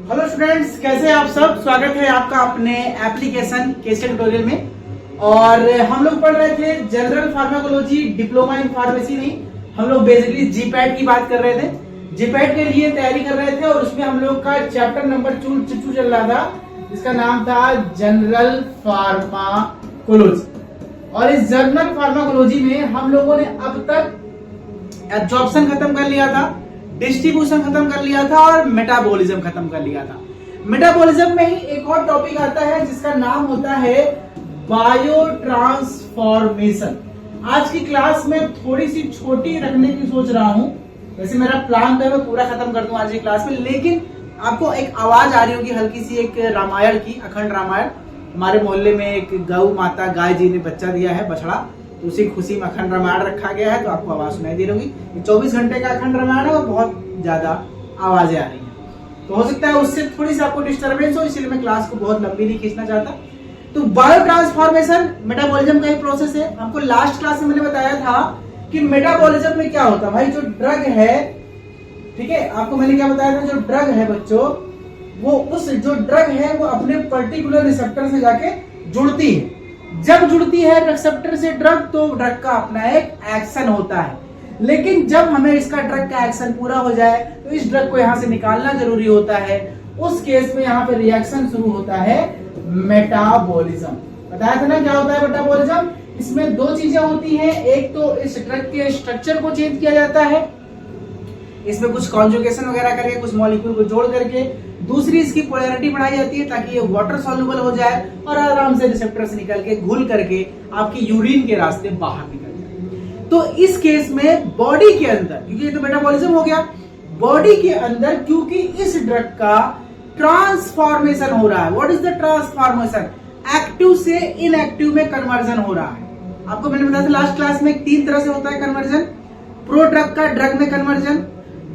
Hello students, कैसे हैं आप सब। स्वागत है आपका अपने एप्लीकेशन केस ट्यूटोरियल में। और हम लोग पढ़ रहे थे general pharmacology diploma in pharmacy नहीं, हम लोग बेसिकली जीपैट की बात कर रहे थे। जीपैट के लिए तैयारी कर रहे थे और उसमें हम लोग का चैप्टर नंबर 2 चल रहा था, जिसका नाम था जनरल फार्माकोलॉजी। और इस जनरल फार्माकोलॉजी में हम लोगों ने अब तक एब्जॉर्प्शन खत्म कर लिया था, डिस्ट्रीब्यूशन खत्म कर लिया था और मेटाबॉलिज्म खत्म कर लिया था। मेटाबॉलिज्म में ही एक और टॉपिक आता है जिसका नाम होता है बायो ट्रांसफॉर्मेशन। आज की क्लास में थोड़ी सी छोटी रखने की सोच रहा हूं, वैसे मेरा प्लान था मैं पूरा खत्म कर दूं आज की क्लास में, लेकिन आपको एक आवाज आ रही होगी हल्की सी, एक रामायण की, अखंड रामायण। हमारे मोहल्ले में एक गौ माता गाय जी ने बच्चा दिया है, बछड़ा, तो उसी खुशी में अखंड रामायण रखा गया है, तो आपको आवाज सुनाई दे रही होगी। 24 घंटे का अखंड रामायण है और बहुत ज्यादा आवाजें आ रही हैं, तो हो सकता है उससे थोड़ी सी आपको डिस्टर्बेंस हो, इसलिए मैं क्लास को बहुत लंबी नहीं खींचना चाहता। तो बायो ट्रांसफॉर्मेशन मेटाबॉलिज्म का ही प्रोसेस है। हमको लास्ट क्लास में मैंने बताया था कि मेटाबॉलिज्म में क्या होता है भाई, जो ड्रग है, ठीक है, आपको मैंने क्या बताया था, जो ड्रग है बच्चों, वो उस जो ड्रग है वो अपने पर्टिकुलर रिसेप्टर से जाके जुड़ती है। जब जुड़ती है रिसेप्टर से ड्रग, तो ड्रग का अपना एक एक्शन होता है। लेकिन जब हमें इसका ड्रग का एक्शन पूरा हो जाए तो इस ड्रग को यहां से निकालना जरूरी होता है। उस केस में यहां पे रिएक्शन शुरू होता है मेटाबॉलिज्म। बताया था ना क्या होता है मेटाबॉलिज्म। इसमें दो चीजें होती हैं, एक तो इस ड्रग के स्ट्रक्चर को चेंज किया जाता है, इसमें कुछ कॉन्जुगेशन वगैरह करके, कुछ मॉलिक्यूल को जोड़ करके। दूसरी इसकी पोलैरिटी बढ़ाई जाती है ताकि ये वाटर सॉल्युबल हो जाए और आराम से रिसेप्टर से निकल के घुल करके आपकी यूरिन के रास्ते बाहर निकल जाए। तो इस केस में बॉडी के अंदर, क्योंकि ये तो मेटाबॉलिज्म हो गया, बॉडी के अंदर क्योंकि इस ड्रग का ट्रांसफॉर्मेशन हो रहा है। What is the transformation? Active से इनएक्टिव में कन्वर्जन हो रहा है। आपको मैंने बताया था लास्ट क्लास में 3 तरह से होता है कन्वर्जन। प्रो ड्रग का ड्रग में कन्वर्जन,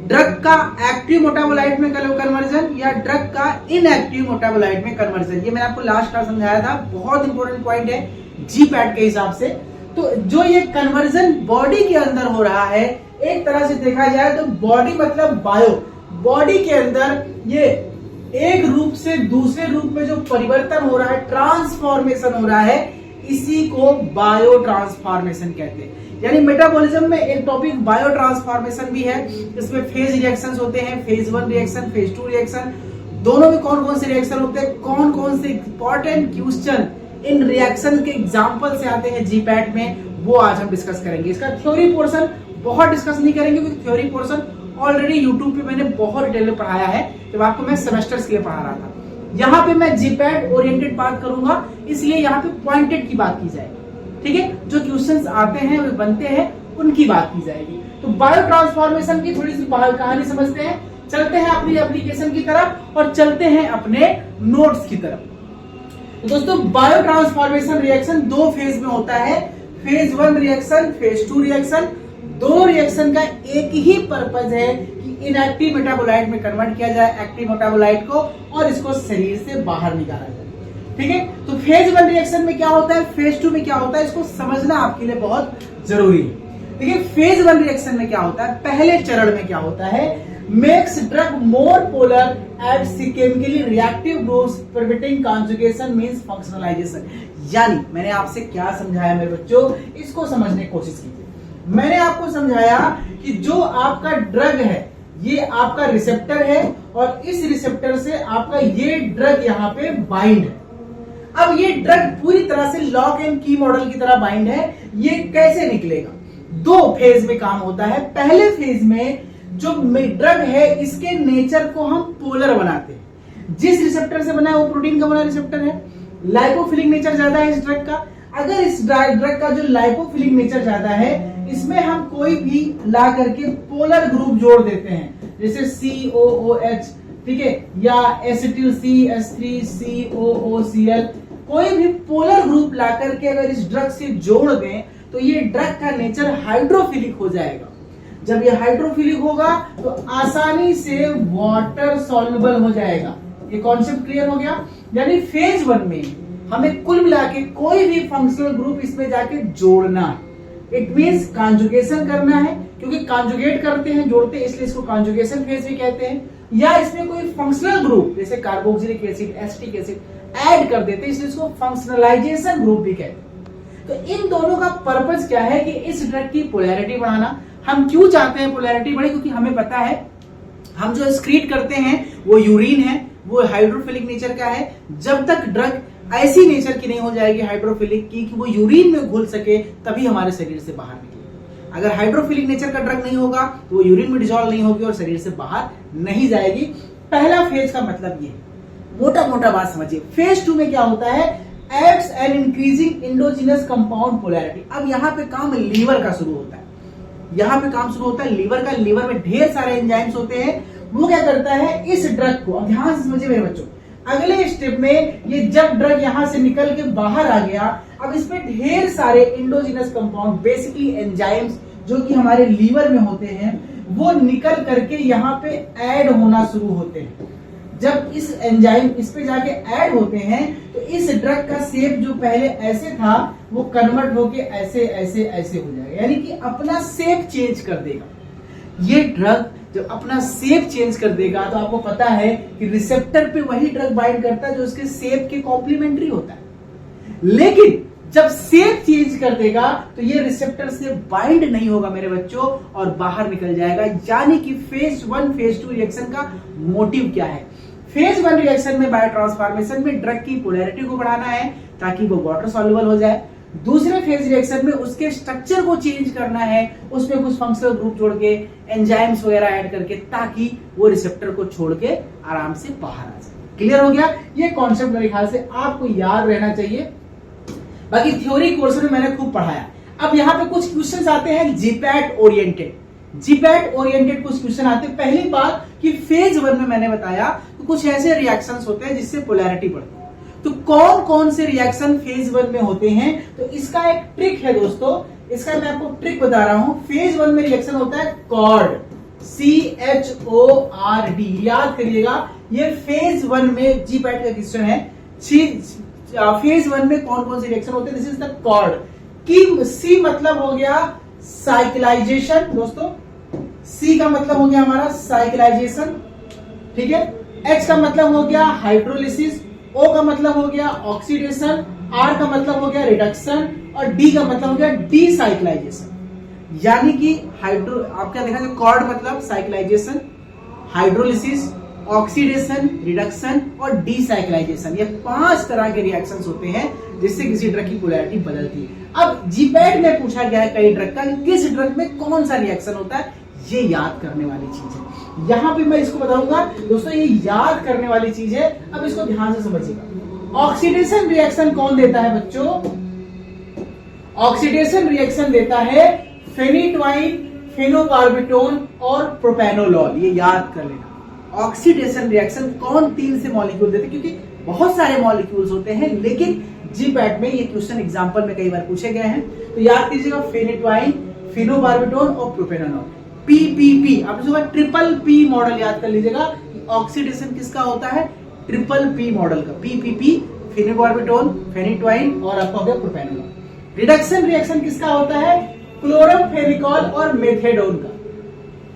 ड्रग का एक्टिव मेटाबोलाइट में कन्वर्जन, या ड्रग का इनएक्टिव मेटाबोलाइट में कन्वर्जन। ये मैंने आपको लास्ट क्लास समझाया था, बहुत इंपॉर्टेंट पॉइंट है जीपैट के हिसाब से। तो जो ये कन्वर्जन बॉडी के अंदर हो रहा है, एक तरह से देखा जाए तो बॉडी मतलब बायो, बॉडी के अंदर ये एक रूप से दूसरे रूप में जो परिवर्तन हो रहा है, ट्रांसफॉर्मेशन हो रहा है, इसी को बायो ट्रांसफॉर्मेशन कहते हैं। यानी मेटाबॉलिज्म में एक टॉपिक बायो ट्रांसफॉर्मेशन भी है। इसमें फेज रिएक्शंस होते हैं, फेज 1 रिएक्शन, फेज 2 रिएक्शन। दोनों में कौन कौन से रिएक्शन होते हैं, कौन कौन से इंपॉर्टेंट क्वेश्चन इन रिएक्शन के एग्जांपल से आते हैं जीपैट में, वो आज हम डिस्कस करेंगे। इसका थ्योरी पोर्शन बहुत डिस्कस नहीं करेंगे, क्योंकि थ्योरी पोर्शन ऑलरेडी यूट्यूब पे मैंने बहुत डिटेल में पढ़ाया है, जब आपको मैं सेमेस्टर्स के लिए पढ़ा रहा था। यहाँ पे मैं जीपैट ओरिएंटेड बात करूंगा, इसलिए यहाँ पे पॉइंटेड की बात की जाएगी, ठीक है। जो क्वेश्चंस आते हैं, बनते हैं, उनकी बात की जाएगी। तो बायो ट्रांसफॉर्मेशन की थोड़ी सी कहानी समझते हैं, चलते हैं अपनी एप्लीकेशन की तरफ और चलते हैं अपने नोट्स की तरफ। तो दोस्तों, बायो ट्रांसफॉर्मेशन रिएक्शन 2 फेज में होता है, फेज 1 रिएक्शन, फेज 2 रिएक्शन। दोनों रिएक्शन का एक ही पर्पज है कि इनएक्टिव मेटाबोलाइट में कन्वर्ट किया जाए एक्टिव मेटाबोलाइट को, और इसको शरीर से बाहर निकाला जाए, ठीक है। तो फेज 1 रिएक्शन में क्या होता है, फेज 2 में क्या होता है, इसको समझना आपके लिए बहुत जरूरी है। देखिए, फेज 1 रिएक्शन में क्या होता है, पहले चरण में क्या होता है, makes drug more polar at chemically reactive groups permitting conjugation means functionalization. यानी मैंने आपसे क्या समझाया मेरे बच्चों, इसको समझने की कोशिश कीजिए। मैंने आपको समझाया कि जो आपका ड्रग है, ये आपका रिसेप्टर है और इस रिसेप्टर से आपका ये ड्रग यहाँ पे बाइंड है। अब ये ड्रग पूरी तरह से लॉक एंड की मॉडल की तरह बाइंड है। ये कैसे निकलेगा? 2 फेज में काम होता है। पहले फेज में जो ड्रग है, इसके नेचर को हम पोलर बनाते हैं। जिस रिसेप्टर से बना है वो प्रोटीन का बना रिसेप्टर है, लाइपोफिलिक नेचर ज्यादा है इस ड्रग का। अगर इस ड्रग का जो लाइपोफिलिक नेचर ज्यादा है, इसमें हम कोई भी ला करके पोलर ग्रुप जोड़ देते हैं, जैसे COOH, ठीक है, या एसिटिल CH3COOCl, कोई भी पोलर ग्रुप ला करके अगर इस ड्रग से जोड़ दें तो ये ड्रग का नेचर हाइड्रोफिलिक हो जाएगा। जब ये हाइड्रोफिलिक होगा तो आसानी से वाटर सॉल्युबल हो जाएगा। ये कॉन्सेप्ट क्लियर हो गया। यानी फेज 1 में हमें कुल मिला के कोई भी फंक्शनल ग्रुप इसमें जाके जोड़ना है, इट मींस कॉन्जुगेशन करना है, क्योंकि कॉन्जुगेट करते हैं, जोड़ते हैं, इसलिए इसको कॉन्जुगेशन फेज भी कहते हैं। या इसमें कोई फंक्शनल ग्रुप जैसे carboxylic acid, acetic acid add कर देते हैं, इसलिए इसको फंक्शनलाइजेशन ग्रुप भी कहते हैं। तो इन दोनों का पर्पस क्या है कि इस ड्रग की पोलैरिटी बढ़ाना। हम क्यों चाहते हैं पोलैरिटी बढ़े? क्योंकि हमें पता है हम जो एक्सक्रीट करते हैं वो यूरिन है, वो हाइड्रोफिलिक नेचर का है। जब तक ड्रग ऐसी नेचर की नहीं हो जाएगी हाइड्रोफिलिक की कि वो यूरिन में घुल सके, तभी हमारे शरीर से बाहर निकले। अगर हाइड्रोफिलिक नेचर का ड्रग नहीं होगा तो वो यूरिन में डिसॉल्व नहीं होगी और शरीर से बाहर नहीं जाएगी। पहला फेज का मतलब ये, मोटा मोटा बात समझिए। फेज 2 में क्या होता है? Acts and increasing indigenous compound polarity. अब यहाँ पे काम लीवर का शुरू होता है, यहाँ पे काम शुरू होता है लीवर का। लीवर में ढेर सारे एंजाइम्स होते हैं। वो क्या करता है? इस ड्रग को, अब ध्यान से समझिए मेरे बच्चों, अगले स्टेप में ये जब ड्रग यहां से निकल के बाहर आ गया, अब इसमें ढेर सारे इंडोजिनस कंपाउंड, बेसिकली एंजाइम्स जो कि हमारे लीवर में होते हैं, वो निकल करके यहाँ पे ऐड होना शुरू होते हैं। जब इस एंजाइम इस पे जाके ऐड होते हैं तो इस ड्रग का शेप जो पहले ऐसे था वो कन्वर्ट होके ऐसे ऐसे ऐसे हो जाएगा, यानी कि अपना शेप चेंज कर देगा। ये ड्रग जब अपना शेप चेंज कर देगा तो आपको पता है कि रिसेप्टर पे वही ड्रग बाइंड करता है जो उसके शेप के कॉम्प्लीमेंट्री होता है। लेकिन जब शेप चेंज कर देगा तो ये रिसेप्टर से बाइंड नहीं होगा मेरे बच्चों और बाहर निकल जाएगा। यानी कि फेज 1 फेज 2 रिएक्शन का मोटिव क्या है? फेज 1 रिएक्शन में बायोट्रांसफॉर्मेशन में ड्रग की पोलैरिटी को बढ़ाना है ताकि वो वाटर सॉल्युबल हो जाए। दूसरे फेज रिएक्शन में उसके स्ट्रक्चर को चेंज करना है, उसमें कुछ फंक्शनल ग्रुप जोड़ के, एंजाइम्स वगैरह ऐड करके, ताकि वो रिसेप्टर को छोड़ के आराम से बाहर आ जाए। क्लियर हो गया? ये कॉन्सेप्ट मेरे ख्याल से आपको याद रहना चाहिए। बाकी थ्योरी कोर्स में मैंने खूब पढ़ाया। अब यहाँ पे कुछ क्वेश्चंस आते हैं जीपैट ओरिएंटेड। जीपैट ओरिएंटेड कुछ क्वेश्चन आते हैं। पहली बात कि फेज 1 में मैंने बताया तो कुछ ऐसे रिएक्शंस होते हैं जिससे पोलैरिटी बढ़ती है। तो कौन कौन से रिएक्शन फेज 1 में होते हैं? तो इसका एक ट्रिक है दोस्तों, इसका मैं आपको ट्रिक बता रहा हूं। फेज 1 में रिएक्शन होता है कॉर्ड, CHORD। याद करिएगा, ये फेज 1 में जीपैट का क्वेश्चन है। फेज 1 में कौन कौन से रिएक्शन होते हैं? दिस इज द कॉर्ड की। सी मतलब हो गया साइक्लाइजेशन दोस्तों, सी का मतलब हो गया हमारा साइक्लाइजेशन, ठीक है। एच का मतलब हो गया हाइड्रोलिसिस, ओ का मतलब हो गया ऑक्सीडेशन, आर का मतलब हो गया रिडक्शन और डी का मतलब हो गया डीसाइक्लाइजेशन। यानी कि हाइड्रो आप क्या देखा, कॉर्ड मतलब साइक्लाइजेशन, हाइड्रोलिसिस, ऑक्सीडेशन, रिडक्शन और डीसाइक्लाइजेशन। ये 5 तरह के रिएक्शंस होते हैं जिससे किसी ड्रग की पोलैरिटी बदलती है। अब जीपैट में पूछा गया है कई ड्रग का, किस ड्रग में कौन सा रिएक्शन होता है, ये याद करने वाली चीज है। यहां पे मैं इसको बताऊंगा दोस्तों, ये याद करने वाली चीज है। अब इसको ध्यान से समझिएगा। ऑक्सीडेशन रिएक्शन कौन देता है बच्चों? ऑक्सीडेशन रिएक्शन देता है फेनिटोइन, फेनोबार्बिटोन और प्रोपेनोलॉल। ये याद कर लेना। ऑक्सीडेशन रिएक्शन कौन 3 से मॉलिक्यूल देते हैं? क्योंकि बहुत सारे मॉलिक्यूल्स होते हैं, लेकिन जीपैट में ये क्वेश्चन एग्जांपल में कई बार पूछे गए हैं। तो याद कीजिएगा, फेनिटोइन, फेनोबार्बिटोन और प्रोपेनोलॉल। PPP, आप इसका ट्रिपल P मॉडल याद कर लीजिएगा। ऑक्सीडेशन किसका होता है? ट्रिपल P मॉडल का। PPP, फेनोबार्बिटोन, फेनिटोइन और आपका हो गया प्रोपेनोलॉल। रिडक्शन रिएक्शन किसका होता है? क्लोरमफेनिकॉल और मेथेडोन का,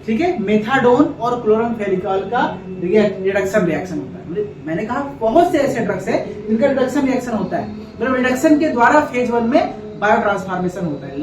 ठीक है। मेथाडोन और क्लोरमफेनिकॉल का रिडक्शन रिएक्शन होता है। मैंने कहा बहुत से ऐसे ड्रग्स है जिनका रिडक्शन रिएक्शन होता है, मतलब रिडक्शन के द्वारा फेज 1 में बायोट्रांसफॉर्मेशन होता है।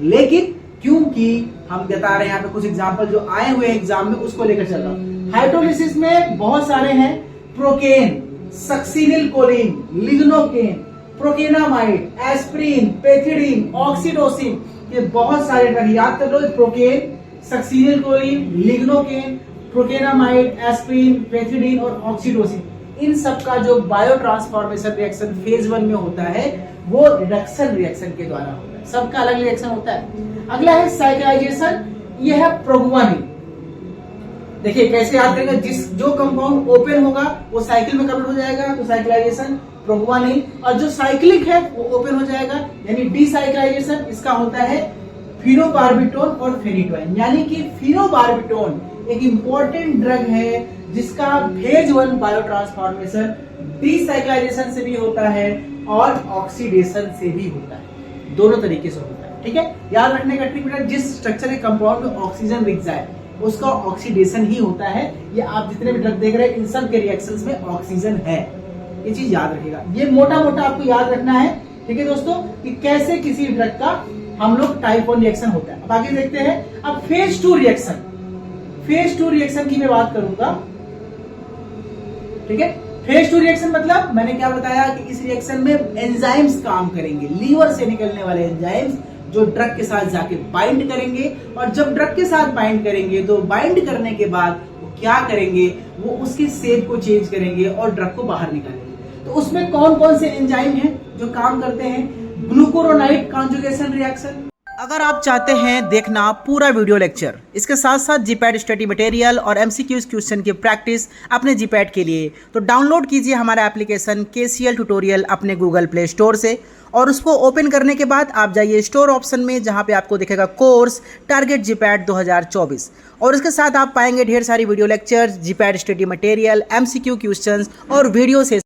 लेकिन क्योंकि हम बता रहे हैं यहाँ पे कुछ एग्जांपल जो आए हुए एग्जाम में, उसको लेकर चल रहा हूं। हाइड्रोलिसिस में बहुत सारे हैं, procaine, succinylcholine, lignocaine, procainamide, aspirin, pethidine, oxytocin, ये बहुत सारे ड्रग याद कर लो। Procaine, succinylcholine, lignocaine, procainamide, aspirin, pethidine और ऑक्सीडोसिन, इन सब का जो बायोट्रांसफॉर्मेशन रिएक्शन फेज 1 में होता है वो रिडक्शन रिएक्शन के द्वारा होता है। सबका अलग रिएक्शन होता है। अगला है साइक्लाइजेशन, ये है प्रोगुआनिन। देखिए कैसे याद करेंगे, जो कंपाउंड ओपन होगा वो साइकिल में कन्वर्ट हो जाएगा, तो साइक्लाइजेशन प्रोगुआनिन। और जो साइक्लिक है वो ओपन हो जाएगा, यानी डीसाइक्लाइजेशन। इसका होता है फेनोबार्बिटोन और फेनिटोइन। यानी कि फेनोबार्बिटोन एक इंपॉर्टेंट ड्रग है जिसका फेज 1 बायोट्रांसफॉर्मेशन डीसाइक्लाइजेशन से भी होता है और ऑक्सीडेशन से भी होता है, दोनों तरीके से होता है, ठीक है। याद रखने का ट्रिक बेटा, जिस स्ट्रक्चर के कंपाउंड में ऑक्सीजन रिच जाए, उसका ऑक्सीडेशन ही होता है। ये आप जितने भी ड्रग देख रहे हैं इन सब के रिएक्शंस में ऑक्सीजन है, ये चीज याद रखिएगा। ये मोटा मोटा आपको याद रखना है, ठीक है दोस्तों, कि कैसे किसी ड्रग का हम लोग टाइप 1 रिएक्शन होता है। अब आगे देखते हैं। अब फेज 2 रिएक्शन, फेज 2 रिएक्शन की मैं बात करूंगा, ठीक है। फेज 2 रिएक्शन मतलब मैंने क्या बताया कि इस रिएक्शन में एंजाइम्स काम करेंगे, लीवर से निकलने वाले एंजाइम्स जो ड्रग के साथ जाके बाइंड करेंगे, और जब ड्रग के साथ बाइंड करेंगे तो बाइंड करने के बाद वो क्या करेंगे, वो उसके शेप को चेंज करेंगे और ड्रग को बाहर निकालेंगे। तो उसमें कौन कौन से एंजाइम हैं जो काम करते हैं? ग्लूकुरोनाइड कॉन्जुगेशन रिएक्शन। अगर आप चाहते हैं देखना पूरा वीडियो लेक्चर, इसके साथ साथ जीपैट स्टडी मटेरियल और एमसीक्यूज क्वेश्चन की प्रैक्टिस अपने जीपैट के लिए, तो डाउनलोड कीजिए हमारा एप्लीकेशन केसीएल ट्यूटोरियल अपने गूगल प्ले स्टोर से, और उसको ओपन करने के बाद आप जाइए स्टोर ऑप्शन में, जहां पे आपको दिखेगा कोर्स टारगेट जीपैट 2024, और इसके साथ आप पाएंगे ढेर सारी video lectures, GPAT study material, MCQ questions और वीडियो से